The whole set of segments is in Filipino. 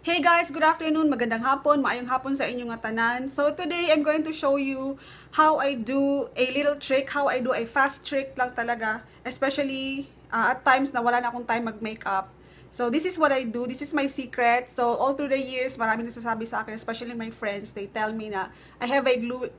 Hey guys, good afternoon, magandang hapon, maayong hapon sa inyong nga tanan. So today, I'm going to show you how I do a little trick, how I do a fast trick lang talaga, especially at times na wala na akong time mag-makeup. So this is what I do, this is my secret. So all through the years, maraming nagsasabi sa akin, especially my friends, they tell me na I have glue,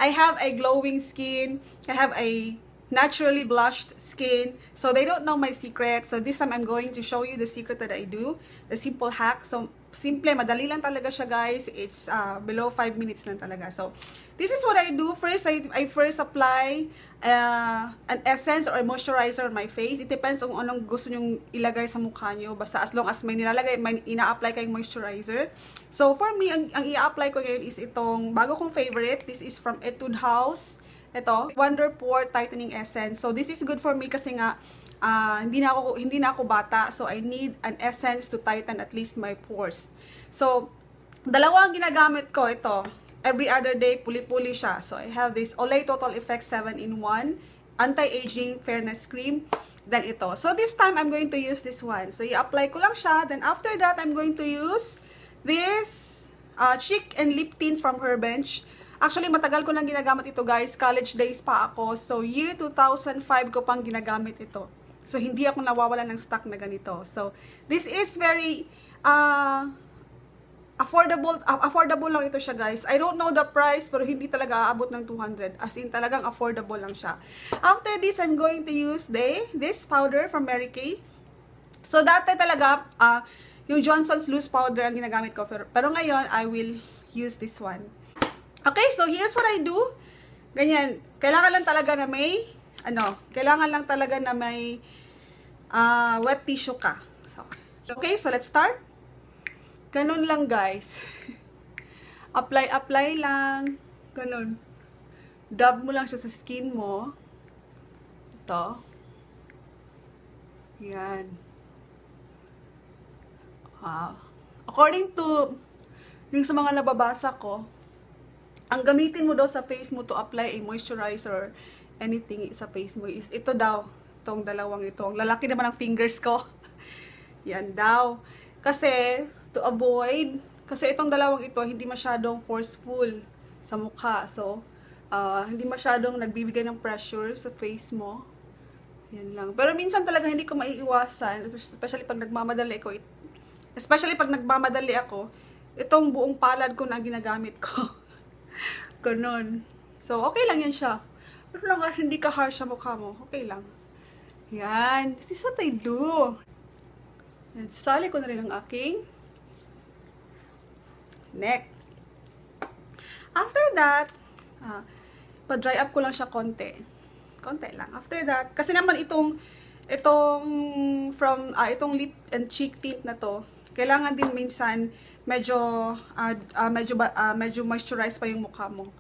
I have a glowing skin, I have a naturally blushed skin, so they don't know my secret. So this time I'm going to show you the secret that I do, the simple hack. So simple, madali lang talaga siya guys. It's below 5 minutes lang talaga. So this is what I do. First, I first apply an essence or a moisturizer on my face. It depends kung anong gusto nyong ilagay sa mukha nyo, basta as long as may nilalagay, may ina-apply kayong moisturizer. So for me, ang i-apply ko ngayon is itong bago kong favorite. This is from Etude House. Ito, Wonder Pore Tightening Essence. So this is good for me kasi nga hindi na ako bata, so I need an essence to tighten at least my pores. So dalawa ang ginagamit ko ito. Every other day, puli-puli siya. So I have this Olay Total Effect 7-in-1 Anti-Aging Fairness Cream. Then ito. So this time I'm going to use this one. So i-apply ko lang siya. Then after that, I'm going to use this cheek and lip tint from Herbench. Actually, matagal ko nang ginagamit ito guys. College days pa ako. So, year 2005 ko pang ginagamit ito. So, hindi ako nawawala ng stock na ganito. So, this is very affordable lang ito siya guys. I don't know the price, pero hindi talaga aabot ng 200. As in, talagang affordable lang siya. After this, I'm going to use this powder from Mary Kay. So, dati talaga, yung Johnson's Loose Powder ang ginagamit ko. Pero ngayon, I will use this one. Okay, so here's what I do. Ganyan, kailangan lang talaga na may, wet tissue ka. So, okay, so let's start. Ganun lang guys. Apply lang. Ganun. Dab mo lang siya sa skin mo. Ito. Yan. Wow. According to yung sa mga nababasa ko, ang gamitin mo daw sa face mo to apply a moisturizer, anything sa face mo is ito daw, itong dalawang ito. Ang lalaki naman ang fingers ko. Yan daw. Kasi, to avoid, kasi itong dalawang ito, hindi masyadong forceful sa mukha. So, hindi masyadong nagbibigay ng pressure sa face mo. Yan lang. Pero minsan talaga hindi ko maiiwasan, especially pag nagmamadali ako, itong buong palad ko na ginagamit ko. Ganon. So, okay lang yan siya. Pero lang hindi ka harsh sa mukha mo. Okay lang. Yan. This is what I do. Yan. Sasali ko na rin ang aking neck. After that, pa-dry up ko lang siya konti. Konti lang. After that, kasi naman itong lip and cheek tint na to, kailangan din minsan medyo moisturize pa yung mukha mo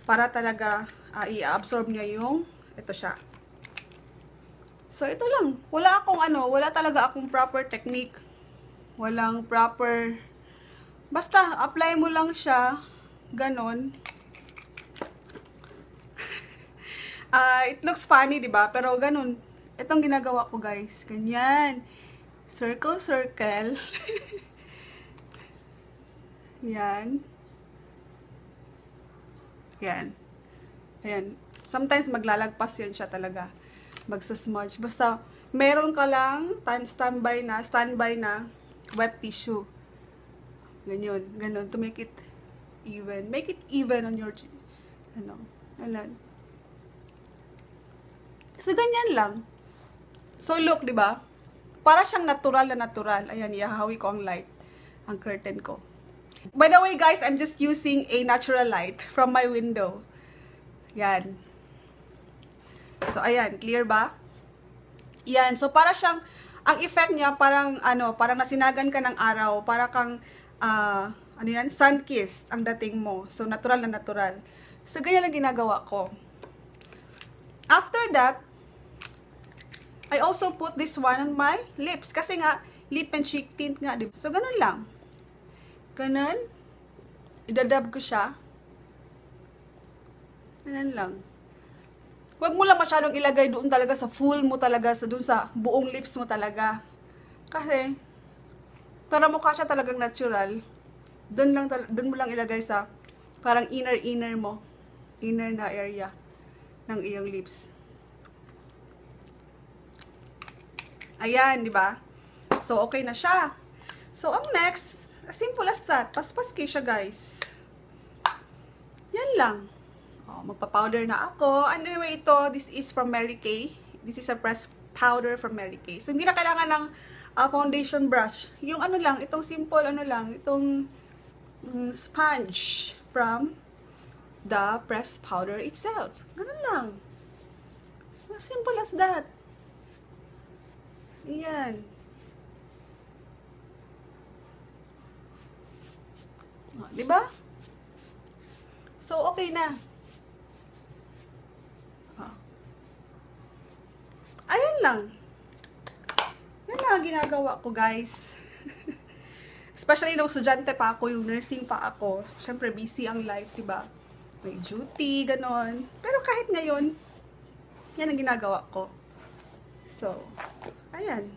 para talaga i-absorb niya yung ito siya. So ito lang. Wala talaga akong proper technique. Walang proper, basta apply mo lang siya ganon. It looks funny, 'di ba? Pero ganon. Itong ginagawa ko, guys. Ganyan. Circle, circle. Yan. Yan. Ayan. Sometimes maglalagpas yan siya talaga. Magsasmudge. Basta, meron ka lang standby na wet tissue. Ganyan. Ganon. To make it even. Make it even on your, So, ganyan lang. So, look, di ba? Para siyang natural na natural. Ayan, ihahawi ko ang light. Ang curtain ko. By the way, guys, I'm just using a natural light from my window. Yan. So, ayan. Clear ba? Yan. So, para siyang, ang effect niya, parang nasinagan ka ng araw. Para kang, sun-kissed ang dating mo. So, natural na natural. So, ganyan lang ginagawa ko. After that, I also put this one on my lips. Kasi nga, lip and cheek tint nga, diba? So, ganun lang. Ganun. Idadab ko siya. Ganun lang. Huwag mo lang masyadong ilagay doon talaga sa full mo talaga, doon sa buong lips mo talaga. Kasi, para mukha siya talagang natural. Doon mo lang ilagay sa parang inner mo. Inner na area ng iyong lips. Ayan, di ba? So, okay na siya. So, ang next, as simple as that. Paspas kayo siya, guys. Yan lang. Oh, magpa-powder na ako. Anyway, this is from Mary Kay. This is a pressed powder from Mary Kay. So, hindi na kailangan ng foundation brush. Yung ano lang, itong simple, itong sponge from the pressed powder itself. Ganun lang. As simple as that. Ayan. Oh, diba? So, okay na. Oh. Ayan lang. Yan lang ang ginagawa ko, guys. Especially nung estudyante pa ako, yung nursing pa ako. Siyempre, busy ang life, diba? May duty, ganon. Pero kahit ngayon, yan ang ginagawa ko. So, ayan.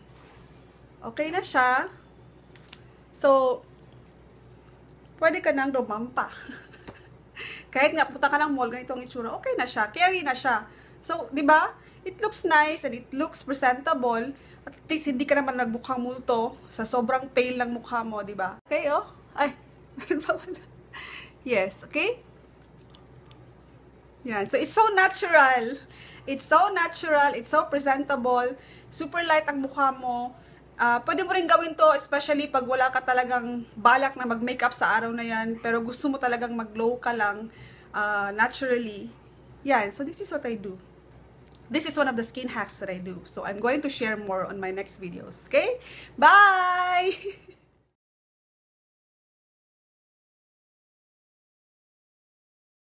Okay na siya. So, pwede ka nang rumampa. Kahit nga, punta ka ng mall, ganito ang itsura, okay na siya. Carry na siya. So, di ba? It looks nice and it looks presentable. At least, hindi ka naman nagbukhang multo sa sobrang pale ng mukha mo, di ba? Okay, oh. Ay, meron pa wala. Yes, okay? Yan. So, it's so natural. It's so natural. It's so presentable. Super light ang mukha mo. Pwede mo rin gawin to, especially pag wala ka talagang balak na mag-makeup sa araw na yan, pero gusto mo talagang mag-glow ka lang naturally. Yan. So, this is what I do. This is one of the skin hacks that I do. So, I'm going to share more on my next videos. Okay? Bye!